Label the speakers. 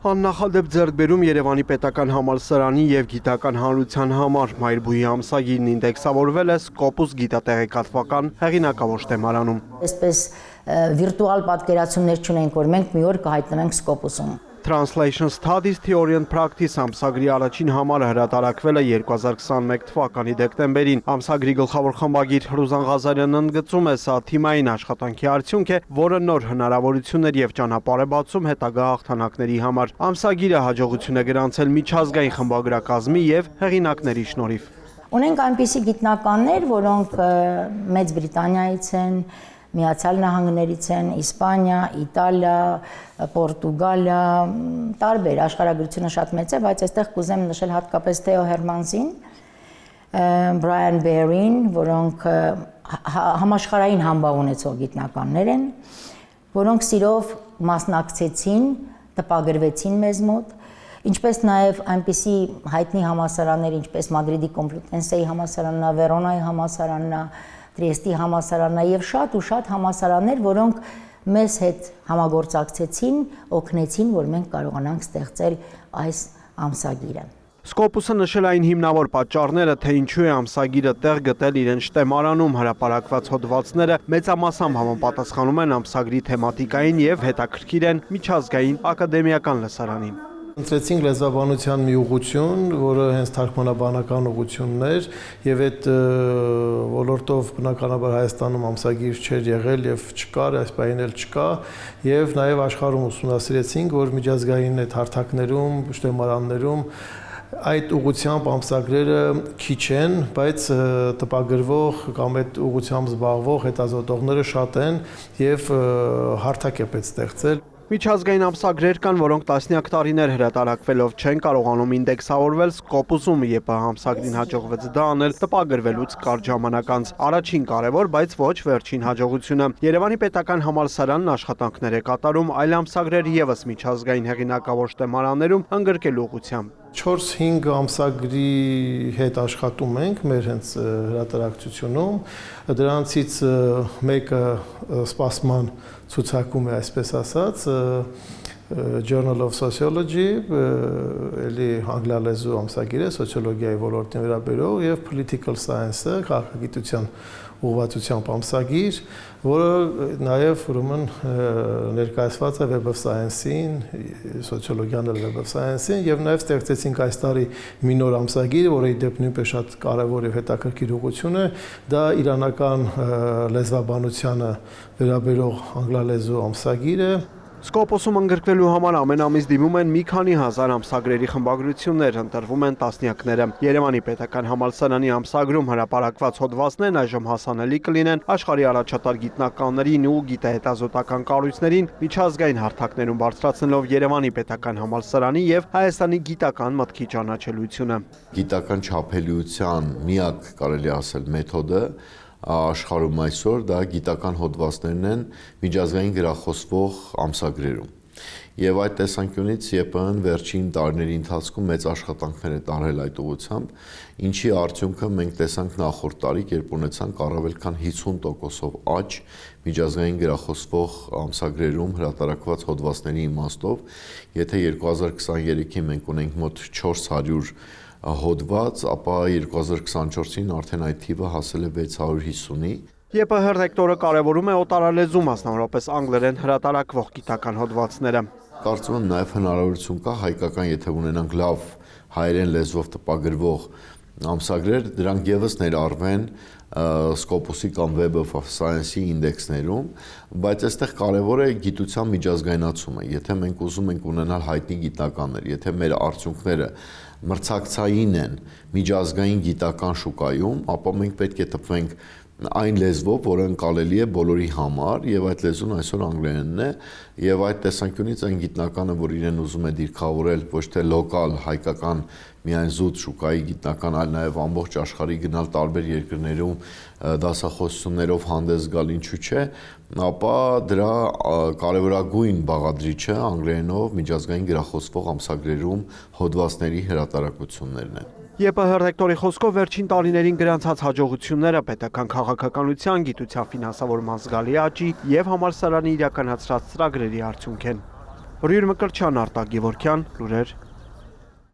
Speaker 1: Աննախադեպ ձեռքբերում Երևանի պետական համալսարանի և գիտական հանրության համար Մայրբույի ամսագիրն ինդեքսավորվել է Scopus գիտատեղեկատվական հեղինակավոր շտեմարանում։
Speaker 2: Այսպես վիրտուալ պատկերացումներ չունենք, որ մենք մի օր կհայտնվենք Scopus-ում։
Speaker 1: Translation Studies Theory and Practice ամսագրի առաջին համարը հրատարակվել է 2021 թվականի դեկտեմբերին։ Ամսագրի գլխավոր խմբագիր Ռուզան Ղազարյանն ընդգծում է, սա թիմային աշխատանքի արդյունք է, որը նոր հնարավորություններ և ճանապարհ է բացում հետագա հաղթանակների համար։ Ամսագիրը հաջողություն է գրանցել միջազգային խմբագրակազմի և հեղինակների շնորհիվ։
Speaker 2: Ունենք այնպիսի գիտնականներ, որոնք Մեծ Բրիտանիայից են, Միացյալ Նահանգներից են, Իսպանիա, Իտալիա, Պորտուգալիա, տարբեր աշխարհագրությունը շատ մեծ է, բայց այստեղ կուզեմ նշել հատկապես Թեո Հերմանսին, Բրայան Բերին, որոնք համաշխարհային համբավ ունեցող գիտնականներ են, որոնք սիրով մասնակցեցին, տպագրվեցին մեզ մոտ, ինչպես նաև այնպիսի հայտնի համալսարաններ, ինչպես Մադրիդի Կոմպլուտենսեի համալսարանն, Վերոնայի համալսարանն, Տրիեստի համալսարանն եւ շատ ու շատ համալսարաններ, որոնք մեզ հետ համագործակցեցին, օգնեցին, որ մենք կարողանանք ստեղծել այս ամսագիրը։
Speaker 1: Scopus-ը նշել այն հիմնավոր պատճառները, թե ինչու է ամսագիրը տեղ գտել իրեն շտեմարանում, հրապարակված հոդվածները մեծամասամբ համապատասխանում են ամսագրի թեմատիկային եւ հետաքրքիր են միջազգային ակադեմիական լսարանին։
Speaker 3: Ընտրեցինք լեզվաբանության մի ուղղություն, որը հենց թարգմանաբանական ուղղությունն էր, եւ այդ ոլորտով բնականաբար Հայաստանում ամսագիր չէր եղել եւ չկար, այս պահին էլ չկա, եւ նաեւ աշխարհում ուսումնասիրեցինք, որ միջազգային այդ հարթակներում, շտեմարաններում այդ ուղղությամբ ամսագրերը քիչ են, բայց տպագրվող կամ այդ ուղղությամբ զբաղվող հետազոտողները շատ են եւ հարթակ է պետք ստեղծել։
Speaker 1: Միջազգային ամսագրեր կան, որոնք տասնյակ տարիներ հրատարակվելով չեն կարողանում ինդեքսավորվել Scopus-ում, ԵՊՀ ամսագրին հաջողվեց դա անել տպագրվելուց կարճ ժամանակ անց։ Առաջին կարևոր, բայց ոչ վերջին հաջողությունը։ Երևանի պետական համալսարանն աշխատանքներ է կատարում այլ ամսագրեր եւս միջազգային հեղինակավոր շտեմարաններում ընդգրկելու ուղղությամբ։
Speaker 3: 4-5 ամսագրի հետ աշխատում ենք մեր հենց հրատարակչությունում, դրանցից մեկը սպասման ցուցակում է, այսպես ասած, Journal of Sociology, էլի անգլալեզու ամսագիր է, սոցիոլոգիայի ոլորտին վերաբերող եւ Political Science-ը, քաղաքագիտության ուղղվածությամբ ամսագիր, որը նաև ուրեմն ներկայացված է Web of Science-ին, սոցիոլոգիան էլ Web of Science-ին եւ նաև ստեղծեցինք այս տարի մի նոր ամսագիր, որը ի դեպ նույնպես շատ կարեւոր եւ հետաքրքիր ուղղություն է, դա իրանական լեզվաբանությանը վերաբերող անգլալեզու ամսագիր է։
Speaker 1: Scopus-ում ընդգրկվելու համար ամեն ամիս դիմում են մի քանի հազար ամսագրերի խմբագրություններ, ընտրվում են տասնյակները։ Երևանի պետական համալսարանի ամսագրում հրապարակված հոդվածներն այժմ հասանելի կլինեն աշխարհի առաջատար գիտնականներին ու գիտահետազոտական կառույցներին միջազգային հարթակներում բարձրացնելով Երևանի պետական համալսարանի եւ Հայաստանի գիտական մտքի ճանաչելիությունը։
Speaker 4: Գիտական չափելիության միակ կարելի ասել մեթոդը աշխարհում այսօր դա գիտական հոդվածներն են միջազգային գրախոսվող ամսագրերում։ Եվ այդ տեսանկյունից ԵՊՀ-ն վերջին տարիների ընթացքում մեծ աշխատանքներ է տարել այդ ուղղությամբ, ինչի արդյունքը մենք տեսանք նախորդ տարի, երբ ունեցանք առավել քան 50%-ով աճ միջազգային գրախոսվող ամսագրերում հրատարակված հոդվածների իմաստով, եթե 2023-ին մենք ունենք մոտ 400 հոդված, ապա 2024-ին արդեն այդ թիվը հասել է 650-ի։
Speaker 1: ԵՊՀ ռեկտորը կարևորում է օտարալեզու, մասնավորապես անգլերեն հրատարակվող գիտական հոդվածները։
Speaker 4: Կարծում եմ նաև հնարավորություն կա հայկական, եթե ունենանք լավ հայերեն լեզվով տպագրվող ամսագրեր, դրանք եւս ներառվեն Scopus-ի կամ Web of Science-ի ինդեքսներում, բայց այստեղ կարևոր է գիտության միջազգայնացումը։ Եթե մենք ուզում ենք ունենալ հայտնի գիտնականներ, եթե մեր արդյունքները մրցակցային են միջազգային գիտական շուկայում, ապա մենք պետք է տպվենք այն լեզվով, որը ընկալելի է բոլորի համար, եւ այդ լեզուն այսօր անգլերենն է, եւ այդ տեսանկյունից այն գիտնականը, որ իրեն ուզում է դիրքավորել ոչ թե լոկալ հայկական միայն զուտ շուկայի գիտնական, այլ նաև ամբողջ աշխարհի գնալ տարբեր երկրներում դասախոսություններով հանդես գալ, ինչու՞ չէ, ապա դրա կարևորագույն բաղադրիչը անգլերենով միջազգային գրախոսվող ամսագրերում հոդվածների հրատարակություններն են։
Speaker 1: ԵՊՀ ռեկտորի խոսքով վերջին տարիներին գրանցած հաջողությունները պետական քաղաքականության, գիտության ֆինանսավորման զգալի աճի եւ համալսարանի իրականացրած ծրագրերի արդյունք են։ Ռուր Մկրտչյան, Արտակ Գևորգյան, լուրեր